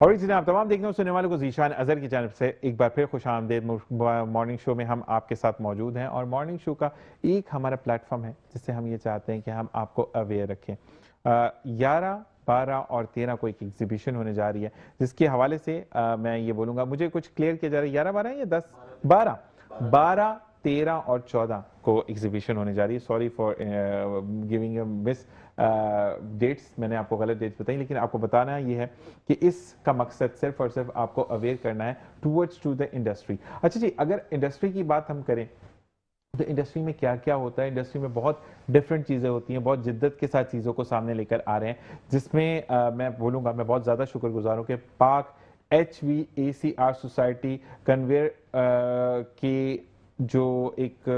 और जी आप तमाम देखने और सुनने वालों को जीशान अजहर की जानिब से एक बार फिर खुश आमदेद। मॉर्निंग शो में हम आपके साथ मौजूद हैं और मॉर्निंग शो का एक हमारा प्लेटफॉर्म है जिससे हम ये चाहते हैं कि हम आपको अवेयर रखें। 11, 12 और 13 को एक एग्जीबिशन होने जा रही है जिसके हवाले से मैं ये बोलूँगा, मुझे कुछ क्लियर किया जा रहा है। 11, 12 या 10, 12, 12, 13 और 14 को एग्जीबिशन होने जा रही है। Sorry for giving miss dates, मैंने आपको गलत डेट्स बताई, लेकिन आपको बताना ये है कि इसका मकसद सिर्फ और सिर्फ आपको अवेयर करना है टूवर्ड्स टू द इंडस्ट्री। अच्छा जी, अगर इंडस्ट्री की बात हम करें तो इंडस्ट्री में क्या क्या होता है। इंडस्ट्री में बहुत डिफरेंट चीज़ें होती हैं, बहुत जिद्दत के साथ चीज़ों को सामने लेकर आ रहे हैं, जिसमें मैं बोलूँगा, मैं बहुत ज़्यादा शुक्रगुजार हूँ कि पाक HVACR सोसाइटी कन्वेयर की जो एक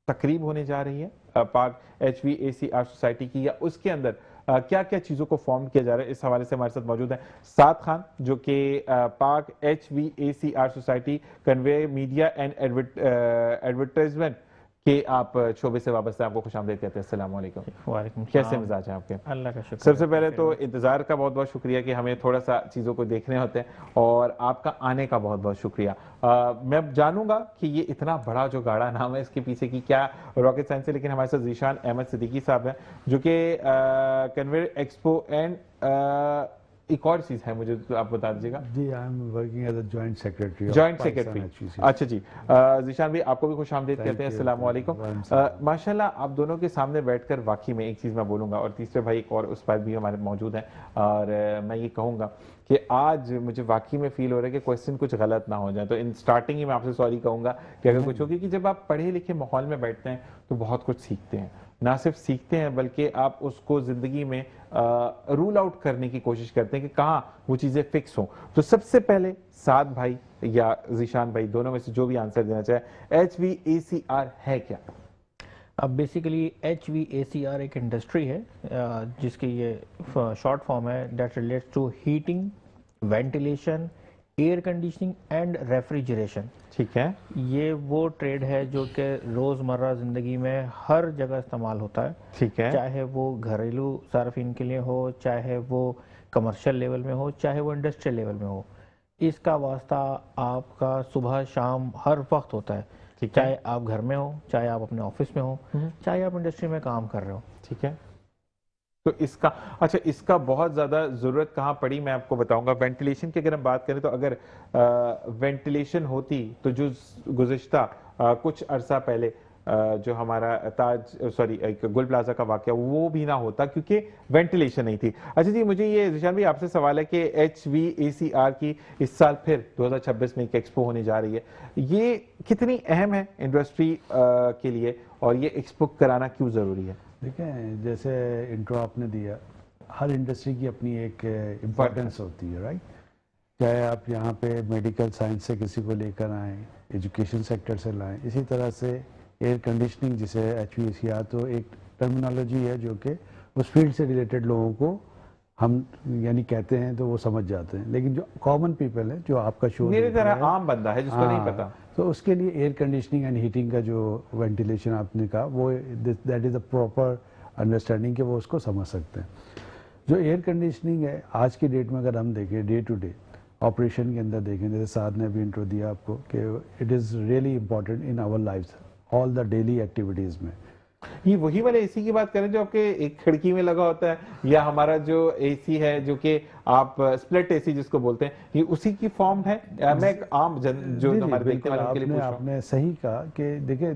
तकरीब होने जा रही है पाक HVACR सोसाइटी की, या उसके अंदर क्या क्या चीज़ों को फॉर्म किया जा रहा है, इस हवाले से हमारे साथ मौजूद है साद खान, जो कि पाक HVACR society convey media and advertisement के आप शोबे से वाबस्ता, आपको खुशामदीद कहते हैं। अस्सलाम वालेकुम। वालेकुम कैसे सलाम। मिजाज हैं आपके? अल्लाह का शुक्र सबसे है। पहले तो इंतज़ार का बहुत बहुत शुक्रिया कि हमें थोड़ा सा चीज़ों को देखने होते हैं, और आपका आने का बहुत बहुत शुक्रिया। मैं जानूंगा कि ये इतना बड़ा जो गाड़ा नाम है, इसके पीछे की क्या रॉकेट साइंस है, लेकिन हमारे साथ जीशान अहमद सिद्दीकी साहब हैं जो कि कन्वेयर एक्सपो एंड एक और चीज़ है, मुझे तो आप बता दीजिएगा। जी, I am working as a joint secretary. Joint secretary. अच्छा जी, जीशान भाई आपको भी खुश आमदीद कहते हैं। अस्सलाम वालेकुम। माशाल्लाह, आप दोनों के सामने बैठकर वाकई में एक चीज़ मैं बोलूँगा, और तीसरे भाई एक और उस पर भी हमारे मौजूद हैं, और मैं ये कहूँगा कि आज मुझे वाकई में फील हो रहा है कि क्वेश्चन कुछ गलत ना हो जाए, तो इन स्टार्टिंग ही मैं आपसे सॉरी कहूँगा कि अगर कुछ हो, क्योंकि जब आप पढ़े लिखे माहौल में बैठते हैं तो बहुत कुछ सीखते हैं, ना सिर्फ सीखते हैं बल्कि आप उसको ज़िंदगी में रूल आउट करने की कोशिश करते हैं कि कहाँ वो चीज़ें फिक्स हों। तो सबसे पहले साद भाई या जीशान भाई, दोनों में से जो भी आंसर देना चाहे, HVACR है क्या? अब बेसिकली HVACR एक इंडस्ट्री है जिसकी ये शॉर्ट फॉर्म है, that relates to heating, ventilation, air conditioning and refrigeration. ठीक है। ये वो ट्रेड है जो कि रोज़मर्रा ज़िंदगी में हर जगह इस्तेमाल होता है। ठीक है। चाहे वो घरेलू सार्फिन के लिए हो, चाहे वो कमर्शियल लेवल में हो, चाहे वो इंडस्ट्रियल लेवल में हो, इसका वास्ता आपका सुबह शाम हर वक्त होता है। चाहे आप घर में हो, चाहे आप अपने ऑफिस में हो, चाहे आप इंडस्ट्री में काम कर रहे हो। ठीक है। तो इसका, अच्छा, इसका बहुत ज़्यादा ज़रूरत कहाँ पड़ी, मैं आपको बताऊंगा। वेंटिलेशन की अगर हम बात करें तो अगर वेंटिलेशन होती तो जो गुज़िश्ता कुछ अरसा पहले जो हमारा गुल प्लाजा का वाक़या, वो भी ना होता क्योंकि वेंटिलेशन नहीं थी। अच्छा जी, मुझे ये जीशान भाई आपसे सवाल है कि HVACR की इस साल फिर 2026 में एक एक्सपो होने जा रही है, ये कितनी अहम है इंडस्ट्री के लिए, और ये एक्सपो कराना क्यों ज़रूरी है? देखें, जैसे इंट्रो आपने दिया, हर इंडस्ट्री की अपनी एक इम्पोर्टेंस होती है, राइट। चाहे आप यहाँ पे मेडिकल साइंस से किसी को लेकर आएँ, एजुकेशन सेक्टर से लाएँ, इसी तरह से एयर कंडीशनिंग जिसे HVACR, तो एक टर्मिनोलॉजी है जो कि उस फील्ड से रिलेटेड लोगों को हम यानी कहते हैं तो वो समझ जाते हैं, लेकिन जो कॉमन पीपल है, जो आपका शो मेरी तरह आम बंदा है जिसको नहीं पता, तो उसके लिए एयर कंडीशनिंग एंड हीटिंग का जो वेंटिलेशन आपने कहा, वो that is a proper understanding कि वो उसको समझ सकते हैं। जो एयर कंडीशनिंग है आज की डेट में, अगर हम देखें डे टू डे ऑपरेशन के अंदर देखें, जैसे साद ने भी इंट्रो दिया आपको कि it is really important in our lifes, all the daily activities में। ये वही वाले एसी की बात करें जो आपके एक खिड़की में लगा होता है, या हमारा जो एसी है जो कि आप स्प्लिट एसी जिसको बोलते हैं, ये उसी की फॉर्म है? मैं एक आम जन जो हमारे देखने वालों के लिए पूछ रहा हूं। आपने सही कहा कि देखिए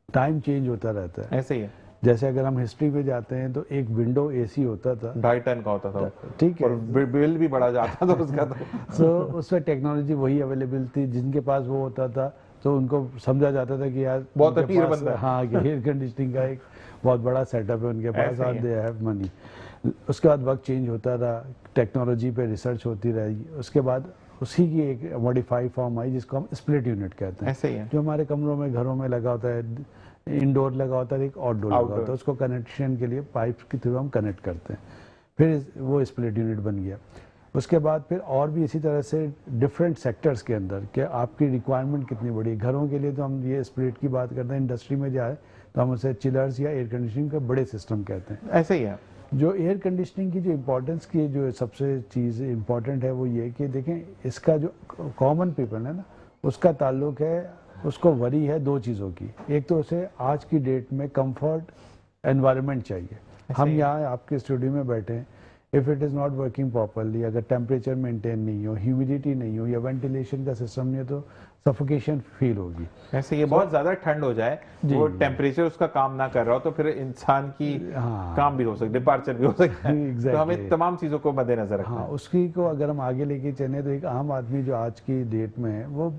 टाइम चेंज होता रहता है, ऐसे ही है। जैसे अगर हम हिस्ट्री में जाते हैं तो एक विंडो एसी होता था, 2.5 टन का होता था, ठीक है, और बिल भी बढ़ा जाता था उसका। तो उसमें टेक्नोलॉजी वही अवेलेबल थी, जिनके पास वो होता था तो उनको समझा जाता था कि यार बहुत अमीर बंदा है। हाँ, कि एयर कंडीशनिंग का एक बहुत बड़ा सेटअप है उनके पास, और दे हैव मनी। उसके बाद वक्त चेंज होता रहा, टेक्नोलॉजी पे रिसर्च होती रही, उसके बाद उसी की एक मॉडिफाई फॉर्म आई जिसको हम स्प्लिट यूनिट कहते हैं। ऐसे ही है। जो हमारे कमरों में, घरों में लगा होता है, इंडोर लगा होता है, एक आउटडोर लगा होता है, उसको कनेक्शन के लिए पाइप के थ्रू हम कनेक्ट करते हैं, फिर वो स्प्लिट यूनिट बन गया। उसके बाद फिर और भी इसी तरह से डिफरेंट सेक्टर्स के अंदर कि आपकी रिक्वायरमेंट कितनी बड़ी, घरों के लिए तो हम ये स्प्लिट की बात करते हैं, इंडस्ट्री में जाए तो हम उसे चिलर्स या एयर कंडीशनिंग के बड़े सिस्टम कहते हैं। ऐसे ही है। जो एयर कंडीशनिंग की जो इम्पोर्टेंस की जो सबसे चीज़ इम्पोर्टेंट है वो ये कि देखें, इसका जो कॉमन पीपल है ना, उसका ताल्लुक है, उसको वरी है दो चीज़ों की। एक तो उसे आज की डेट में कंफर्ट एनवायरनमेंट चाहिए। हम यहाँ आपके स्टूडियो में बैठे हैं, if it is not working properly, अगर टेम्परेचर मेंटेन नहीं हो, ह्यूमिडिटी नहीं हो या वेंटिलेशन का सिस्टम नहीं हो, तो सफोकेशन फील होगी। ऐसे ये बहुत ज्यादा ठंड हो जाए, वो टेम्परेचर उसका काम ना कर रहा हो, तो फिर इंसान की काम भी हो सकता है, डिपार्चर भी हो सकता है। Exactly. तो हमें तमाम चीजों को मद्देनजर रखना हाँ, है। उसकी को अगर हम आगे लेके चले तो एक आम आदमी जो आज की डेट में है, वो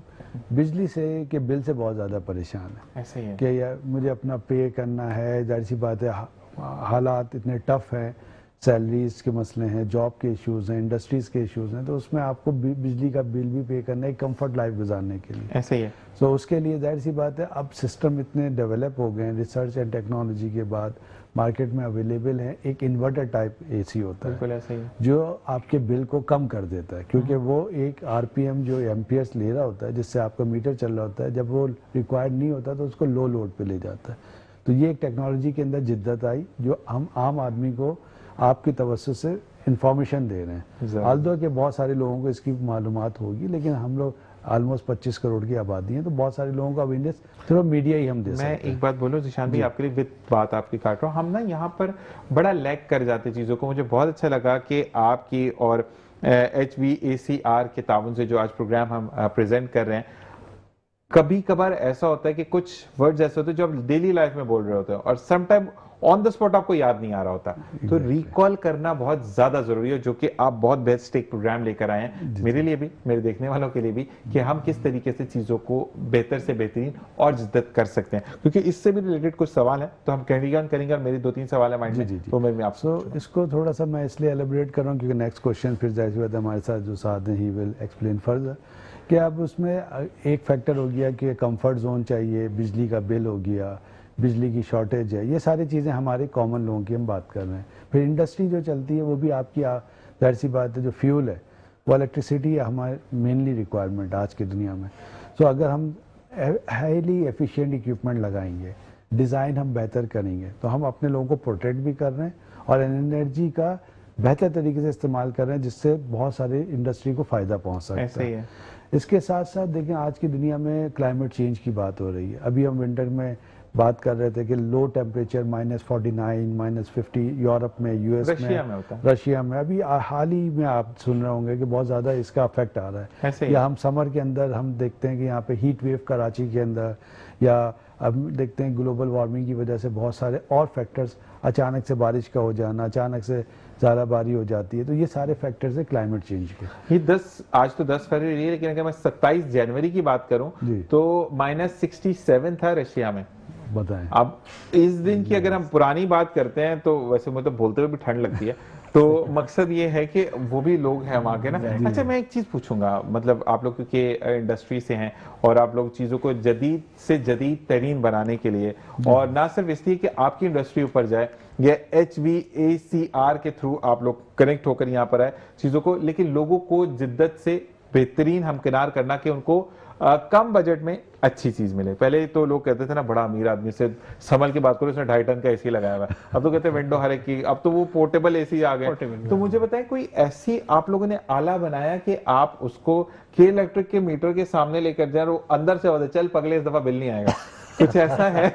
बिजली से के बिल से बहुत ज़्यादा परेशान है। ऐसे ही है कि यार मुझे अपना पे करना है, जाहिर सी बात है, हालात इतने टफ हैं, सैलरीज के मसले हैं, जॉब के इश्यूज हैं, इंडस्ट्रीज के इश्यूज हैं, तो उसमें आपको बिजली का बिल भी पे करना है कंफर्ट लाइफ गुजारने के लिए। ऐसे ही है। सो उसके लिए जाहिर सी बात है, अब सिस्टम इतने डेवलप हो गए हैं, रिसर्च एंड टेक्नोलॉजी के बाद मार्केट में अवेलेबल है एक इन्वर्टर टाइप एसी होता बिल्कुल है, ऐसे ही। जो आपके बिल को कम कर देता है, क्योंकि वो एक आरपीएम जो एम्पियर्स ले रहा होता है, जिससे आपका मीटर चल रहा होता है, जब वो रिक्वायर्ड नहीं होता तो उसको लो लोड पे ले जाता है। तो ये एक टेक्नोलॉजी के अंदर जिद्दत आई, जो हम आम आदमी को आपकी तवज्जो से इंफॉर्मेशन दे रहे हैं। आल्दो कि बहुत सारे लोगों को इसकी मालूमात होगी, लेकिन हम लोग ऑलमोस्ट 25 करोड़ की आबादी है, तो बहुत सारे लोगों को अवेयरनेस थ्रू मीडिया ही हम दे सकते हैं। मैं एक बात बोलूं ज़ीशान भाई, आपके लिए विद बात आपकी काट रहा हूँ, हम ना यहाँ पर बड़ा लैग कर जाते चीज़ों को। मुझे बहुत अच्छा लगा कि आपकी और HVACR के ताउन से जो आज प्रोग्राम हम प्रेजेंट कर रहे हैं, कभी कभार ऐसा होता है कि कुछ वर्ड्स ऐसे होते हैं जो आप डेली लाइफ में बोल रहे होते हैं और समटाइम ऑन द स्पॉट आपको याद नहीं आ रहा होता, तो रिकॉल करना बहुत ज्यादा जरूरी है, जो कि आप बहुत बेस्ट एक प्रोग्राम लेकर आए हैं, मेरे लिए भी, मेरे देखने वालों के लिए भी, कि हम किस तरीके से चीजों को बेहतर से बेहतरीन और जिद्दत कर सकते हैं। क्योंकि इससे भी रिलेटेड कुछ सवाल है, तो हम कैरी ऑन करेंगे और मेरे 2-3 सवाल है माइंड में, तो मैं आपसे इसको थोड़ा सा मैं इसलिए एलिब्रेट कर रहा हूँ क्योंकि नेक्स्ट क्वेश्चन फिर जाहिर सी बात है हमारे साथ जो साथ हैं, ही विल एक्सप्लेन फर्दर कि अब उसमें एक फैक्टर हो गया कि कंफर्ट जोन चाहिए, बिजली का बिल हो गया, बिजली की शॉर्टेज है, ये सारी चीज़ें हमारे कॉमन लोगों की हम बात कर रहे हैं। फिर इंडस्ट्री जो चलती है वो भी आपकी जाहिर सी बात है, जो फ्यूल है वो इलेक्ट्रिसिटी है हमारे मेनली रिक्वायरमेंट आज की दुनिया में। सो अगर हम हाईली एफिशिएंट इक्विपमेंट लगाएंगे, डिज़ाइन हम बेहतर करेंगे, तो हम अपने लोगों को प्रोटेक्ट भी कर रहे हैं और एनर्जी का बेहतर तरीके से इस्तेमाल कर रहे हैं, जिससे बहुत सारे इंडस्ट्री को फ़ायदा पहुँच सकता है। इसके साथ साथ देखें, आज की दुनिया में क्लाइमेट चेंज की बात हो रही है। अभी हम विंटर में बात कर रहे थे कि लो टेम्परेचर -49, -50 यूरोप में, यूएस में, रशिया में। अभी हाल ही में आप सुन रहे होंगे कि बहुत ज़्यादा इसका इफेक्ट आ रहा है। या हम समर के अंदर हम देखते हैं कि यहाँ पे हीट वेव कराची के अंदर, या अब देखते हैं ग्लोबल वार्मिंग की वजह से बहुत सारे और फैक्टर्स, अचानक से बारिश का हो जाना, अचानक से ज़्यादा बारी हो जाती है, तो ये सारे फैक्टर्स है क्लाइमेट चेंज के। ये आज तो 10 फरवरी है, लेकिन अगर मैं 27 जनवरी की बात करूं तो -67 था रशिया में। बताएं। अब इस दिन की अगर हम पुरानी बात करते हैं तो वैसे मुझे तो बोलते हुए भी ठंड लगती है, तो मकसद ये है कि वो भी लोग हैं वहाँ के ना। अच्छा, मैं एक चीज पूछूंगा, मतलब आप लोग क्योंकि इंडस्ट्री से हैं और आप लोग चीजों को जदीद से जदीद तरीन बनाने के लिए, और ना सिर्फ इसलिए कि आपकी इंडस्ट्री ऊपर जाए, या HVACR के थ्रू आप लोग कनेक्ट होकर यहाँ पर आए चीजों को, लेकिन लोगों को जिद्दत से बेहतरीन हमकिनार करना कि उनको कम बजट में अच्छी चीज मिले। पहले तो लोग कहते थे ना, बड़ा अमीर आदमी से संभल की बात करो, उसने 2.5 टन का एसी लगाया हुआ है, अब तो कहते हैं विंडो हर एक की, अब तो वो पोर्टेबल एसी आ गए। तो मुझे बताएं, कोई ऐसी आप लोगों ने आला बनाया कि आप उसको के इलेक्ट्रिक के मीटर के सामने लेकर जाए, वो अंदर से होता चल पगले, इस दफा बिल नहीं आएगा, कुछ ऐसा है?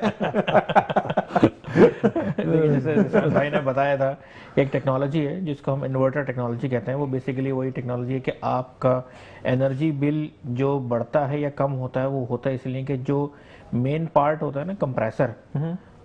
देखिए, जैसे भाई ने बताया था, एक टेक्नोलॉजी है जिसको हम इन्वर्टर टेक्नोलॉजी कहते हैं। वो बेसिकली वही टेक्नोलॉजी है कि आपका एनर्जी बिल जो बढ़ता है या कम होता है, वो होता है इसलिए कि जो मेन पार्ट होता है ना, कंप्रेसर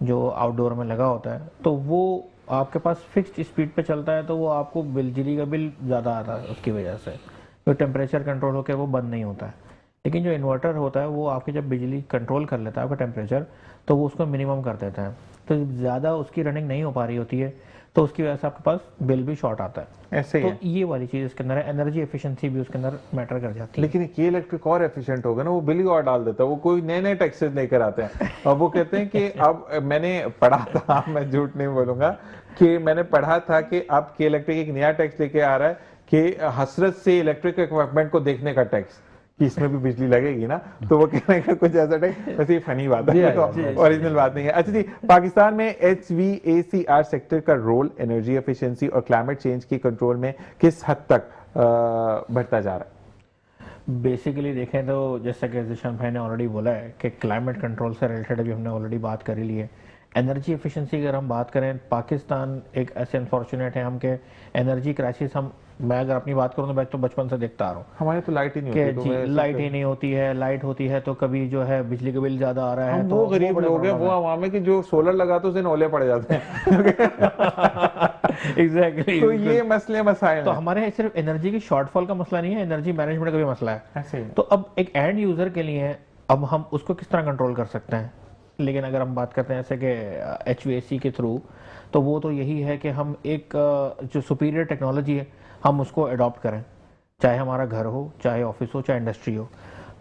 जो आउटडोर में लगा होता है, तो वो आपके पास फिक्स्ड स्पीड पे चलता है, तो वो आपको बिजली का बिल ज़्यादा आता है उसकी वजह से। तो टेम्परेचर कंट्रोल होकर वो बंद नहीं होता है। लेकिन जो इन्वर्टर होता है वो आपकी जब बिजली कंट्रोल कर लेता है आपका टेम्परेचर, तो वो उसको मिनिमम कर देता है। तो ज़्यादा उसकी रनिंग नहीं हो पा रही होती है, तो उसकी वजह से आपके पास बिल भी शॉर्ट आता है। ऐसे ही तो ये वाली चीज़ इसके अंदर है, एनर्जी एफिशिएंसी भी उसके अंदर मैटर कर जाती है। लेकिन के इलेक्ट्रिक और एफिशिएंट होगा ना, वो बिल ही और डाल देता है, वो कोई नए नए टैक्सेस लेकर आते हैं। और वो कहते हैं कि अब मैंने पढ़ा था, मैं झूठ नहीं बोलूंगा, कि मैंने पढ़ा था कि अब के इलेक्ट्रिक एक नया टैक्स लेके आ रहा है कि हसरत से इलेक्ट्रिक इक्विपमेंट को देखने का टैक्स, कि इसमें भी बिजली लगेगी ना, तो वो कहने का कुछ ऐसा टाइप, वैसे ये फनी बात है, ओरिजिनल बात नहीं है। अच्छा जी, पाकिस्तान में HVACR सेक्टर का रोल एनर्जी एफिशिएंसी और क्लाइमेट चेंज की कंट्रोल में किस हद तक बढ़ता जा रहा है? बेसिकली देखें तो जैसा कि जिशान भाई ने ऑलरेडी बोला है कि क्लाइमेट कंट्रोल से रिलेटेड अभी हमने ऑलरेडी बात कर ही ली है। एनर्जी एफिशिएंसी की अगर हम बात करें, पाकिस्तान एक ऐसे अनफॉर्चुनेट है हम के एनर्जी क्राइसिस हम, मैं अगर अपनी बात करूं तो मैं तो बचपन से देखता आ रहा हूं हमारे तो लाइट ही नहीं कि होती, तो जी मैं लाइट ही नहीं होती है, लाइट होती है तो कभी जो है बिजली का बिल ज्यादा आ रहा है, हम तो वो गरीब बड़े लोग हैं, वो प्रॉब्लम आवाम है कि जो सोलर लगाते उसे ओले पड़ जाते हैं। है। एग्जैक्टली तो ये मसले मसाइल तो हैं। हमारे सिर्फ एनर्जी की शॉर्टफॉल का मसला नहीं है, एनर्जी मैनेजमेंट का भी मसला है। ऐसे ही है। तो अब एक एंड यूजर के लिए अब हम उसको किस तरह कंट्रोल कर सकते हैं, लेकिन अगर हम बात करते हैं जैसे कि HVAC के थ्रू, तो वो तो यही है कि हम एक जो सुपीरियर टेक्नोलॉजी है हम उसको अडॉप्ट करें, चाहे हमारा घर हो, चाहे ऑफिस हो, चाहे इंडस्ट्री हो।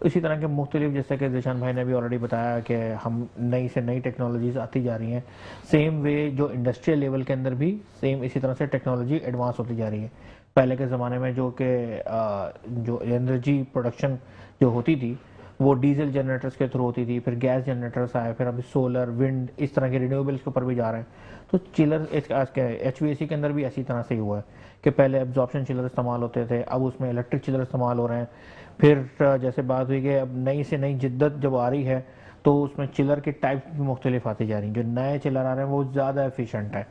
इसी तरह के मुख्तलिफ, जैसे कि जिशान भाई ने भी ऑलरेडी बताया कि हम नई से नई टेक्नोलॉजीज आती जा रही हैं, सेम वे जो इंडस्ट्रियल लेवल के अंदर भी सेम इसी तरह से टेक्नोलॉजी एडवांस होती जा रही है। पहले के ज़माने में जो एनर्जी प्रोडक्शन जो होती थी वो डीजल जनरेटर्स के थ्रू होती थी, फिर गैस जनरेटर्स आए, फिर अभी सोलर, विंड, इस तरह के रिन्यूएबल्स के ऊपर भी जा रहे हैं। तो चिलर HVAC के अंदर भी ऐसी तरह से ही हुआ है कि पहले एब्जॉर्प्शन चिलर इस्तेमाल होते थे, अब उसमें इलेक्ट्रिक चिलर इस्तेमाल हो रहे हैं। फिर जैसे बात हुई कि अब नई से नई जिद्दत जब आ रही है तो उसमें चिलर के टाइप भी मुख्तलिफ आती जा रही हैं। जो नए चिलर आ रहे हैं वो ज़्यादा एफिशिएंट है,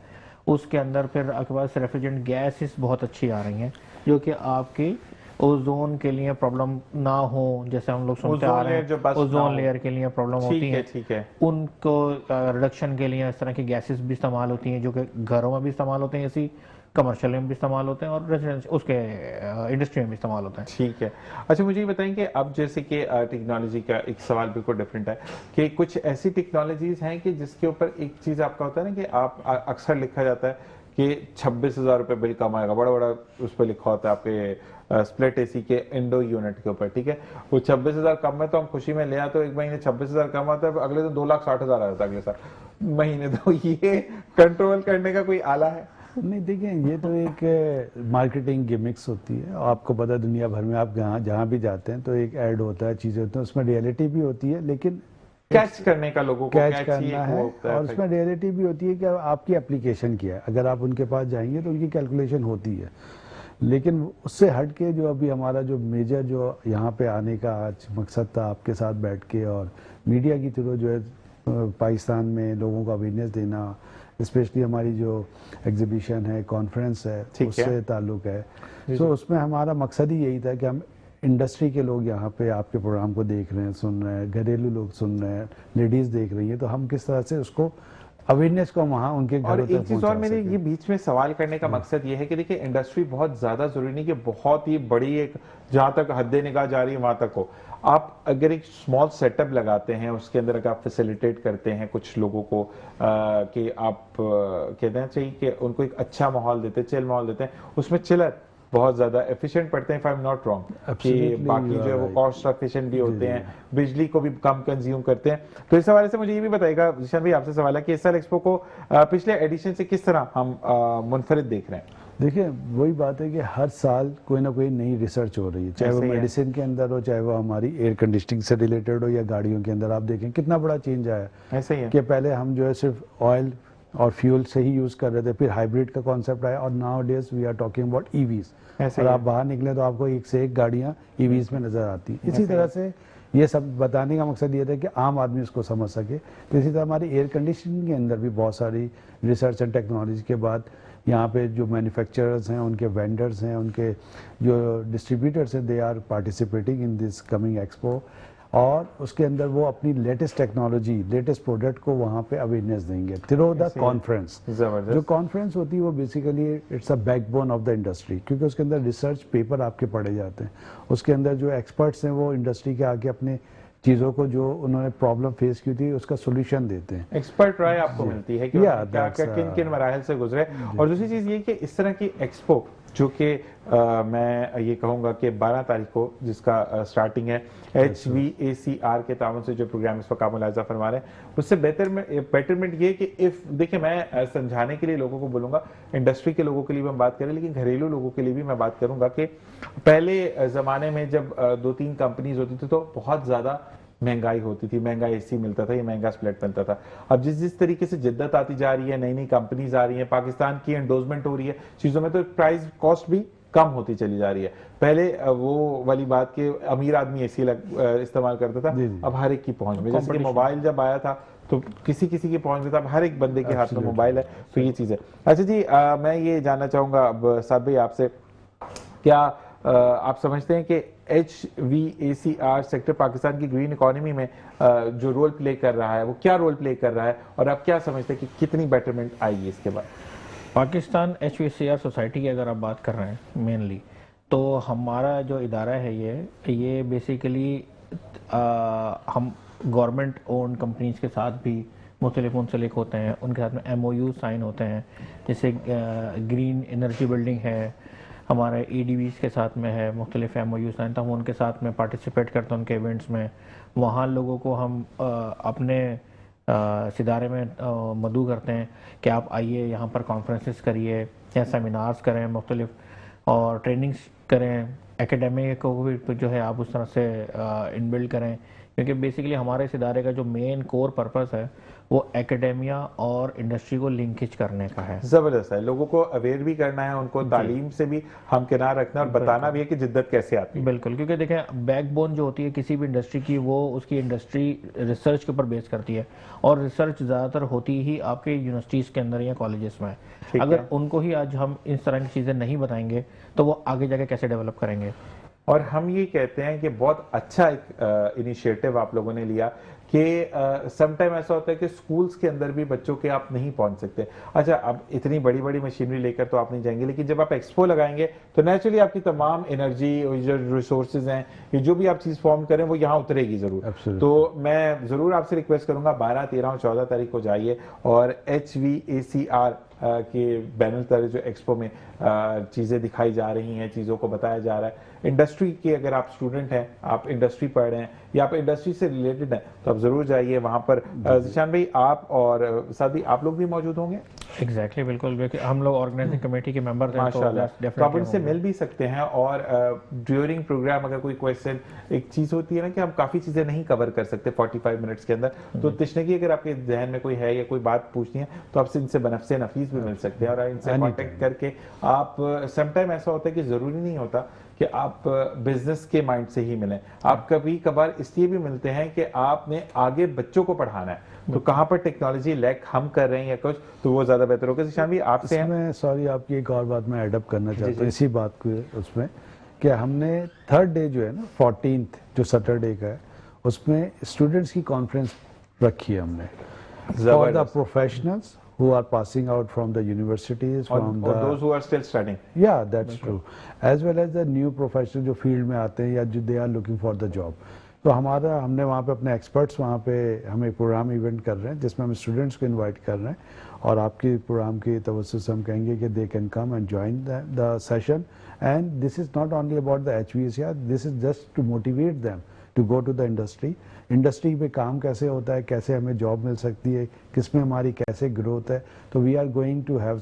उसके अंदर फिर आपके पास रेफ्रिजरेंट गैसेस बहुत अच्छी आ रही हैं जो कि आपकी ओजोन के लिए प्रॉब्लम ना हो, जैसे हम लोग सुनते आ रहे हैं ओजोन लेयर के लिए प्रॉब्लम होती है, ठीक है। उनको रिडक्शन के लिए इस तरह की गैसेस भी इस्तेमाल होती हैं जो कि घरों में भी इस्तेमाल होते हैं, ऐसी कमर्शियल में भी इस्तेमाल होते हैं और रेजिडेंस उसके इंडस्ट्री में भी इस्तेमाल होता है। ठीक है। अच्छा मुझे ये बताएं कि अब जैसे कि टेक्नोलॉजी का एक सवाल बिल्कुल डिफरेंट है कि कुछ ऐसी टेक्नोलॉजीज हैं कि जिसके ऊपर एक चीज आपका होता है ना कि आप अक्सर लिखा जाता है कि 26,000 रुपये बिल कम आएगा, बड़ा बड़ा उस पर लिखा होता है आपके स्प्लिट एसी के इंडो यूनिट के ऊपर, ठीक है। वो 26,000 कम है तो हम खुशी में ले आते, तो एक महीने 26,000 कम आता है, अगले दिन 2,60,000 आ जाता है अगले साल महीने। तो ये कंट्रोल करने का कोई आला है? नहीं, देखिए ये तो एक मार्केटिंग गिमिक्स होती है। आपको पता है दुनिया भर में आप जहाँ भी जाते हैं तो एक ऐड होता है, चीज़ें होती हैं, उसमें रियलिटी भी होती है, लेकिन कैच करने का लोगों को कैच करना है। और उसमें रियलिटी भी होती है कि आपकी एप्लीकेशन क्या है। अगर आप उनके पास जाएंगे तो उनकी कैलकुलेशन होती है, लेकिन उससे हट के जो अभी हमारा जो मेजर जो यहाँ पे आने का आज मकसद था आपके साथ बैठ के और मीडिया की थ्रू जो है पाकिस्तान में लोगों को अवेयरनेस देना, स्पेशली हमारी जो एग्जीबिशन है, कॉन्फ्रेंस है, उससे ताल्लुक है। तो उसमें हमारा मकसद ही यही था कि हम इंडस्ट्री के लोग यहाँ पे आपके प्रोग्राम को देख रहे हैं, सुन रहे हैं, घरेलू लोग सुन रहे हैं, लेडीज देख रही हैं, तो हम किस तरह से उसको अवेयरनेस को वहाँ उनके घरों तक एक चीज और मेरे ये बीच में सवाल करने का मकसद ये है कि देखिए इंडस्ट्री बहुत ज्यादा जरूरी नहीं कि बहुत ही बड़ी एक जहां तक हद निगाह जा रही है वहां तक हो। आप अगर एक स्मॉल सेटअप लगाते हैं, उसके अंदर अगर आप फैसिलिटेट करते हैं कुछ लोगों को कि आप कहते हैं चाहिए कि उनको एक अच्छा माहौल देते हैं, चिल माहौल देते हैं, उसमें चिलर बहुत ज्यादा एफिशिएंट पड़ते हैं, if I am not wrong, कि बाकी जो है वो कॉस्ट एफिशिएंट भी होते हैं, बिजली को भी कम कंज्यूम करते हैं। तो इस हवाले से मुझे ये भी बताइएगा जिशान भाई, आपसे सवाल है कि इस साल एक्सपो को पिछले एडिशन से किस तरह हम मुनफरिद देख रहे हैं? देखिए वही बात है कि हर साल कोई ना कोई नई रिसर्च हो रही है, चाहे वो मेडिसिन के अंदर हो, चाहे वो हमारी एयर कंडीशनिंग से रिलेटेड हो, या गाड़ियों के अंदर। आप देखें कितना बड़ा चेंज आया। ऐसे ही है कि पहले हम जो है सिर्फ ऑयल और फ्यूल से ही यूज कर रहे थे, फिर हाइब्रिड का कॉन्सेप्ट आया और nowadays we are talking about EVs. और आप बाहर निकले तो आपको एक से एक गाड़ियां ईवीज में नजर आती। इसी तरह से ये सब बताने का मकसद ये था कि आम आदमी उसको समझ सके। तो इसी तरह हमारी एयर कंडीशनिंग के अंदर भी बहुत सारी रिसर्च एंड टेक्नोलॉजी के बाद यहाँ पे जो मैन्युफैक्चरर्स हैं, उनके वेंडर्स हैं, उनके जो डिस्ट्रीब्यूटर्स हैं, they are participating in this coming expo. और उसके अंदर वो अपनी लेटेस्ट टेक्नोलॉजी, लेटेस्ट प्रोडक्ट को वहाँ पे अवेयरनेस देंगे थ्रू द कॉन्फ्रेंस। जो कॉन्फ्रेंस होती है वो basically it's a backbone of the industry, क्योंकि उसके अंदर रिसर्च पेपर आपके पढ़े जाते हैं। उसके अंदर जो एक्सपर्ट्स हैं वो इंडस्ट्री के आगे अपने चीजों को जो उन्होंने प्रॉब्लम फेस की थी उसका सोल्यूशन देते हैं। एक्सपर्ट राय आपको मिलती है कि क्या किन किन मराहल से गुजरे। और दूसरी चीज ये कि इस तरह की एक्सपो जो कि मैं ये कहूँगा कि 12 तारीख को जिसका स्टार्टिंग है HVACR के तावन से जो प्रोग्राम इस वक्त आप मुलाजा फरमा रहे हैं, उससे बेटरमेंट ये कि इफ देखिए मैं समझाने के लिए लोगों को बोलूँगा, इंडस्ट्री के लोगों के लिए भी हम बात करें, लेकिन घरेलू लोगों के लिए भी मैं बात करूँगा कि पहले ज़माने में जब 2-3 कंपनीज होती थी तो बहुत ज़्यादा महंगाई होती थी, महंगा एसी मिलता था या महंगा स्प्लिट मिलता था। अब जिस जिस तरीके से जिद्दत आती जा रही है, नई नई कंपनीज आ रही हैं, पाकिस्तान की एंडोर्समेंट हो रही है चीजों में, तो प्राइस कॉस्ट भी कम होती चली जा रही है। पहले वो वाली बात कि अमीर आदमी एसी इस्तेमाल करता था, अब हर एक की पहुंच में, जैसे कि मोबाइल जब आया था तो किसी किसी की पहुंच में था, अब हर एक बंदे के हाथ में मोबाइल है, तो ये चीज है। अच्छा जी, मैं ये जानना चाहूंगा अब साद भाई आपसे, क्या आप समझते हैं कि HVACR सेक्टर पाकिस्तान की ग्रीन इकोनॉमी में जो रोल प्ले कर रहा है वो क्या रोल प्ले कर रहा है, और आप क्या समझते हैं कि कितनी बेटरमेंट आएगी इसके बाद? पाकिस्तान HVACR सोसाइटी की अगर आप बात कर रहे हैं मेनली, तो हमारा जो इदारा है ये बेसिकली हम गवर्नमेंट ओन कंपनीज के साथ भी मुंसलिक होते हैं, उनके साथ में MOU साइन होते हैं, जैसे ग्रीन एनर्जी बिल्डिंग है, हमारे EDVs के साथ में है, मुख्तलिफ MOU साइन, तो हम उनके साथ में पार्टिसिपेट करते हैं उनके इवेंट्स में। वहाँ लोगों को हम अपने सिदारे में मदऊ करते हैं कि आप आइए यहाँ पर कॉन्फ्रेंसेस करिए या सेमिनार्स करें मुख्तलिफ, और ट्रेनिंग्स करें, एकेडमिक को भी जो है आप उस तरह से इनबिल्ड करें, क्योंकि बेसिकली हमारे इस इदारे का जो मेन कोर पर्पस है वो एकेडेमिया और इंडस्ट्री को लिंकेज करने का है। जबरदस्त है, लोगों को अवेयर भी करना है, उनको तालीम से भी हम किनार रखना और बताना भी है कि जिद्दत कैसे आती है। बिल्कुल, क्योंकि देखें बैकबोन जो होती है किसी भी इंडस्ट्री की, वो उसकी इंडस्ट्री रिसर्च के ऊपर बेस करती है, और रिसर्च ज़्यादातर होती ही आपके यूनिवर्सिटीज़ के अंदर या कॉलेजेस में। अगर उनको ही आज हम इस तरह की चीज़ें नहीं बताएंगे तो वो आगे जाके कैसे डेवलप करेंगे। और हम ये कहते हैं कि बहुत अच्छा एक इनिशिएटिव आप लोगों ने लिया कि समटाइम ऐसा होता है कि स्कूल्स के अंदर भी बच्चों के आप नहीं पहुंच सकते। अच्छा, अब इतनी बड़ी बड़ी मशीनरी लेकर तो आप नहीं जाएंगे, लेकिन जब आप एक्सपो लगाएंगे तो नेचुरली आपकी तमाम एनर्जी और जो रिसोर्सेज हैं, ये जो भी आप चीज़ फॉर्म करें वो यहाँ उतरेगी ज़रूर। तो मैं ज़रूर आपसे रिक्वेस्ट करूंगा 12, 13 और 14 तारीख को जाइए और HVACR के बैनर तरह जो एक्सपो में चीज़ें दिखाई जा रही हैं, चीज़ों को बताया जा रहा है। इंडस्ट्री के अगर आप स्टूडेंट हैं, आप इंडस्ट्री पढ़ रहे हैं या आप इंडस्ट्री से रिलेटेड हैं, तो आप जरूर जाइए वहां पर। ज़ीशान भाई, आप और सादी आप लोग भी मौजूद होंगे? एग्जैक्टली, बिल्कुल, हम लोग ऑर्गेनाइजिंग कमेटी के मेंबर हैं, तो आप उनसे मिल भी सकते हैं। और ड्यूरिंग प्रोग्राम अगर कोई क्वेश्चन, एक चीज़ होती है ना कि हम काफ़ी चीज़ें नहीं कवर कर सकते 45 मिनट्स के अंदर, तो तिश्नगी अगर आपके जहन में कोई है या कोई बात पूछनी है तो आपसे इनसे बनफ़से नफीस भी मिल सकते हैं, और इनसे कॉन्टेक्ट करके आप, समटाइम ऐसा होता है कि ज़रूरी नहीं होता कि आप बिजनेस के माइंड से ही मिलें, आप कभी कभार इसलिए भी मिलते हैं कि आपने आगे बच्चों को पढ़ाना है, तो कहाँ पर टेक्नोलॉजी लैक हम कर रहे हैं या कुछ, तो वो ज्यादा बेहतर होगा। ज़ीशान भी आपसे मैं सॉरी आपकी एक और बात मैं एडअप करना चाहता हूँ इसी बात को, उसमें कि हमने थर्ड डे जो है ना 14th जो सैटरडे का है, उसमें स्टूडेंट्स की कॉन्फ्रेंस रखी है हमने for the professionals who are passing out from the universities, from or those who are still studying. Yeah, that's true. As well as the new professionals जो फील्ड में आते हैं या जो they are looking for the job. तो हमने वहाँ पे अपने एक्सपर्ट्स वहाँ पे हम एक प्रोग्राम इवेंट कर रहे हैं जिसमें हम स्टूडेंट्स को इनवाइट कर रहे हैं, और आपके प्रोग्राम की तवज्जो से हम कहेंगे कि they can come and join the session, and this is not only about the HVACR, this is just to motivate them to go to the industry में काम कैसे होता है, कैसे हमें जॉब मिल सकती है, किसमें हमारी कैसे ग्रोथ है। तो we are going to have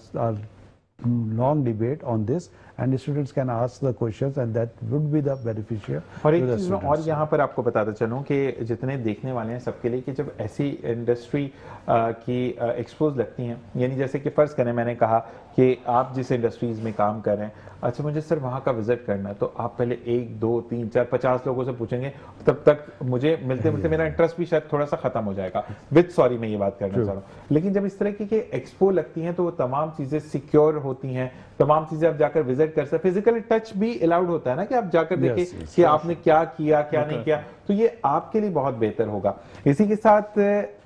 long debate on this and students can ask the questions and that would be the beneficial। और एक चीज और यहाँ पर आपको बताता चलूँ कि जितने देखने वाले हैं सबके लिए कि जब ऐसी इंडस्ट्री की एक्सपोज लगती हैं, यानी जैसे कि फ़र्ज़ करें मैंने कहा कि आप जिस इंडस्ट्रीज़ में काम कर रहे हैं, अच्छा मुझे सर वहाँ का विजिट करना है, तो आप पहले 1, 2, 3, 4, 50 लोगों से पूछेंगे, तब तक मुझे मिलते मिलते मेरा इंटरेस्ट भी शायद थोड़ा सा खत्म हो जाएगा। विद सॉरी मैं ये बात करना चाह रहा हूँ, लेकिन जब इस तरह की एक्सपो लगती हैं तो वो तमाम चीज़ें सिक्योर होती हैं, तमाम चीज़ें आप जाकर विजिट कर सकते, फिजिकल टच भी अलाउड होता है ना कि आप जाकर देखें कि आपने क्या किया क्या नहीं किया, तो ये आपके लिए बहुत बेहतर होगा। इसी के साथ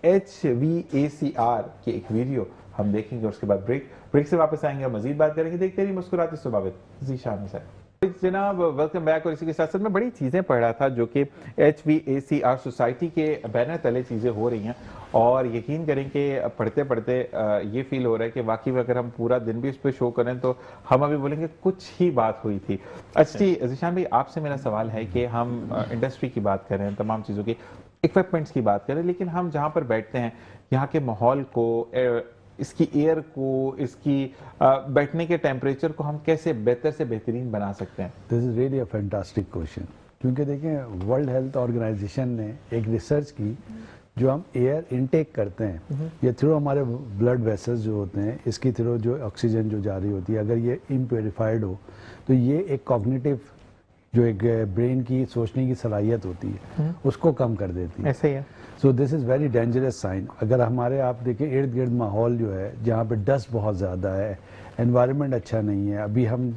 HVACR की एक वीडियो हम देखेंगे, उसके बाद ब्रेक से वापस आएंगे और मजीद बात करेंगे। देखते रहिए मुस्कुराते स्वभावित ज़ीशान हुसैन। जनाब वेलकम बैक। और इसी के साथ साथ मैं बड़ी चीज़ें पढ़ रहा था जो कि HVACR सोसाइटी के बैनर तले चीज़ें हो रही हैं, और यकीन करें कि पढ़ते पढ़ते ये फील हो रहा है कि वाकई में अगर हम पूरा दिन भी उस पर शो करें तो हम अभी बोलेंगे कुछ ही बात हुई थी। अच्छा जी ज़ीशान भाई, आपसे मेरा सवाल है कि हम इंडस्ट्री की बात करें, तमाम चीज़ों की, इक्विपमेंट्स की बात करें, लेकिन हम जहाँ पर बैठते हैं यहाँ के माहौल को, इसकी एयर को, इसकी बैठने के टेम्परेचर को हम कैसे बेहतर से बेहतरीन बना सकते हैं? This is really a fantastic question, क्योंकि देखें वर्ल्ड हेल्थ ऑर्गेनाइजेशन ने एक रिसर्च की, जो हम एयर इनटेक करते हैं ये थ्रू हमारे ब्लड वेसल्स जो होते हैं, इसकी थ्रू जो ऑक्सीजन जो जा रही होती है, अगर ये इम्प्योरीफाइड हो तो ये एक कॉग्निटिव जो एक ब्रेन की सोचने की सलाहियत होती है उसको कम कर देती है। ऐसे ही है। So this is very dangerous sign. अगर हमारे आप देखें इर्द गिर्द माहौल जो है जहाँ पे डस्ट बहुत ज़्यादा है, एनवायरनमेंट अच्छा नहीं है, अभी हम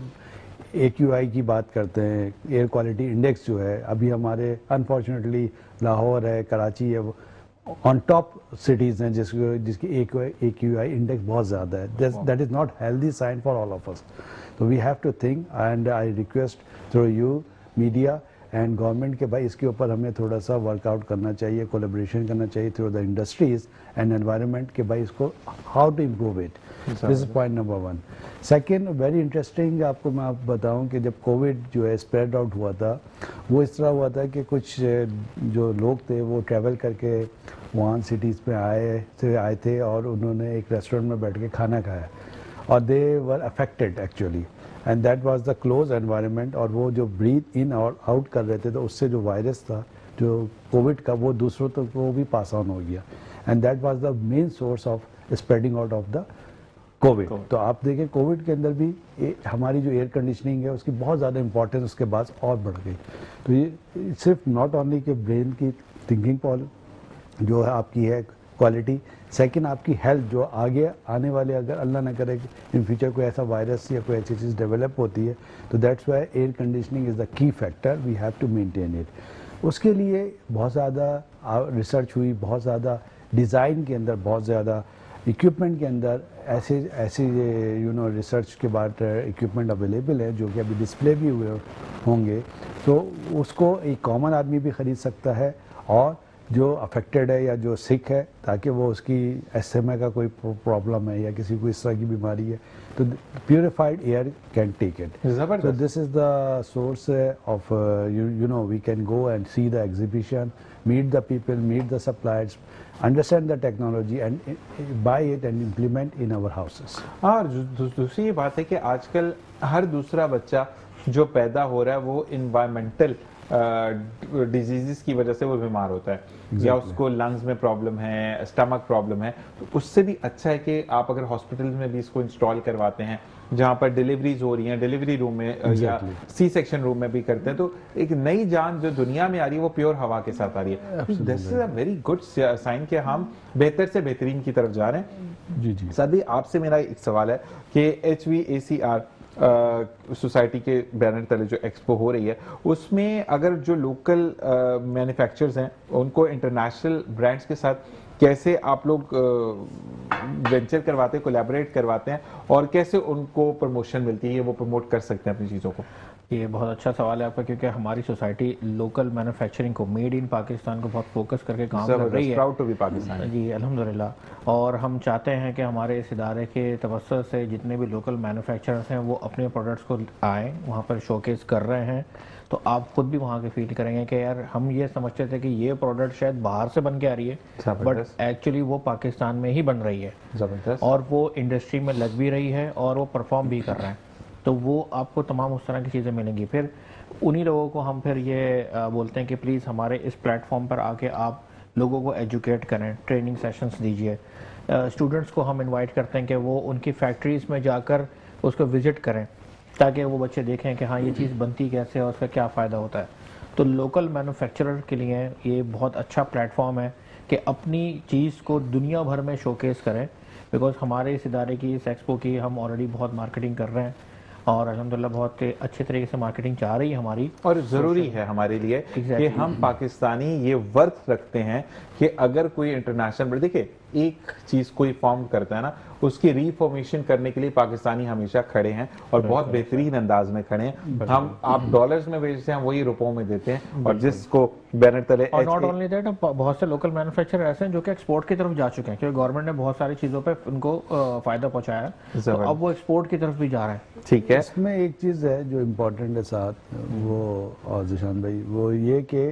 AQI की बात करते हैं, एयर क्वालिटी इंडेक्स जो है, अभी हमारे अनफॉर्चुनेटली लाहौर है, कराची है, ऑन टॉप सिटीज़ हैं जिसकी AQI इंडेक्स बहुत ज़्यादा है। That is not healthy sign for all of us. तो we have to think, and I request through you media and government के भाई इसके ऊपर हमें थोड़ा सा वर्कआउट करना चाहिए, कोलेब्रेशन करना चाहिए through the industries and environment के भाई इसको how to improve it. This is point number 1। Second, very interesting, आपको मैं बताऊं कि जब कोविड जो है स्प्रेड आउट हुआ था, वो इस तरह हुआ था कि कुछ जो लोग थे वो ट्रैवल करके वहाँ सिटीज़ पे आए थे और उन्होंने एक रेस्टोरेंट में बैठ के खाना खाया, और they were affected actually, and that was the close environment. और वो जो ब्रीथ इन और आउट कर रहे थे तो उससे जो वायरस था जो कोविड का, वो दूसरों तक वो भी पास ऑन हो गया, and that was the main source of spreading out of the Covid. तो आप देखें कोविड के अंदर भी हमारी जो एयर कंडीशनिंग है उसकी बहुत ज़्यादा इंपॉर्टेंस उसके बाद और बढ़ गई। तो ये सिर्फ नॉट ओनली के ब्रेन की थिंकिंग जो है आपकी है क्वालिटी, सेकंड आपकी हेल्थ जो आगे आने वाले, अगर अल्लाह ना करे इन फ्यूचर कोई ऐसा वायरस या कोई ऐसी चीज़ डेवलप होती है, तो that's why air conditioning is the key factor, we have to maintain it. उसके लिए बहुत ज़्यादा रिसर्च हुई, बहुत ज़्यादा डिज़ाइन के अंदर, बहुत ज़्यादा इक्विपमेंट के अंदर ऐसे रिसर्च के बाद इक्विपमेंट अवेलेबल है जो कि अभी डिस्प्ले भी हुए होंगे, तो उसको एक कॉमन आदमी भी ख़रीद सकता है, और जो अफेक्टेड है या जो सिक है, ताकि वो उसकी SMA का कोई प्रॉब्लम है या किसी को इस तरह की बीमारी है, तो purified air can take it. So this is the source of we can go and see the exhibition, meet the people, meet the suppliers, understand the technology and buy it and implement in our houses. और दूसरी ये बात है कि आजकल हर दूसरा बच्चा जो पैदा हो रहा है वो इन्वायरमेंटल डिजीजेस की वजह से वो बीमार होता है, या उसको लंग्स में प्रॉब्लम है, स्टमक प्रॉब्लम है। तो उससे भी अच्छा है कि आप अगर हॉस्पिटल में भी इसको इंस्टॉल करवाते हैं, जहाँ पर डिलीवरीज हो रही हैं, डिलीवरी रूम में या C-सेक्शन रूम में भी करते हैं, तो एक नई जान जो दुनिया में आ रही है वो प्योर हवा के साथ आ रही है। This is a very good sign कि हम बेहतर से बेहतरीन की तरफ जा रहे हैं। जी सर भी आपसे मेरा एक सवाल है कि HVACR सोसाइटी के बैनर तले जो एक्सपो हो रही है, उसमें अगर जो लोकल मैन्युफैक्चरर्स हैं उनको इंटरनेशनल ब्रांड्स के साथ कैसे आप लोग वेंचर करवाते हैं, कोलैबोरेट करवाते हैं, और कैसे उनको प्रमोशन मिलती है, वो प्रमोट कर सकते हैं अपनी चीज़ों को? ये बहुत अच्छा सवाल है आपका, क्योंकि हमारी सोसाइटी लोकल मैन्युफैक्चरिंग को, मेड इन पाकिस्तान को बहुत फोकस करके काम कर रही है। Proud to be Pakistani. जी अल्हम्दुलिल्लाह। और हम चाहते हैं कि हमारे इस इदारे के तवस्सुत से जितने भी लोकल मैन्युफैक्चरर्स हैं वो अपने प्रोडक्ट्स को आएँ, वहाँ पर शोकेस कर रहे हैं। तो आप खुद भी वहाँ के फील करेंगे कि यार हम ये समझते थे कि ये प्रोडक्ट शायद बाहर से बन के आ रही है, बट एक्चुअली वो पाकिस्तान में ही बन रही है, ज़बरदस्त, और वो इंडस्ट्री में लग भी रही है और वो परफॉर्म भी कर रहे हैं। तो वो आपको तमाम उस तरह की चीज़ें मिलेंगी। फिर उन्हीं लोगों को हम फिर ये बोलते हैं कि प्लीज़ हमारे इस प्लेटफॉर्म पर आके आप लोगों को एजुकेट करें, ट्रेनिंग सेशंस दीजिए। स्टूडेंट्स को हम इनवाइट करते हैं कि वो उनकी फैक्ट्रीज़ में जाकर उसको विज़िट करें, ताकि वो बच्चे देखें कि हाँ ये चीज़ बनती कैसे है और उसका क्या फ़ायदा होता है। तो लोकल मैन्युफैक्चरर के लिए ये बहुत अच्छा प्लेटफॉर्म है कि अपनी चीज़ को दुनिया भर में शोकेस करें, बिकॉज हमारे इस इदारे की, इस एक्सपो की हम ऑलरेडी बहुत मार्केटिंग कर रहे हैं, और अल्हम्दुलिल्लाह बहुत अच्छे तरीके से मार्केटिंग चाह रही है हमारी। और ज़रूरी है हमारे लिए कि हम पाकिस्तानी ये वर्थ रखते हैं कि अगर कोई इंटरनेशनल, देखिए एक चीज कोई फॉर्म करता है ना, उसकी रिफॉर्मेशन करने के लिए पाकिस्तानी हमेशा खड़े हैं और बहुत बेहतरीन अंदाज में खड़े हैं। हम आप डॉलर्स में बेचते हैं, वही रुपयों में देते हैं, और जिसको बैनर तले और नॉट ओनली दैट, बहुत से लोकल मैन्युफैक्चरर ऐसे हैं जो कि एक्सपोर्ट की तरफ जा चुके हैं, क्योंकि गवर्नमेंट ने बहुत सारी चीज़ों पे उनको फायदा पहुंचाया है, तो अब वो एक्सपोर्ट की तरफ भी जा रहे हैं। ठीक है। इसमें एक चीज़ है जो इम्पोर्टेंट है साथ वो, और जिशान भाई, वो ये कि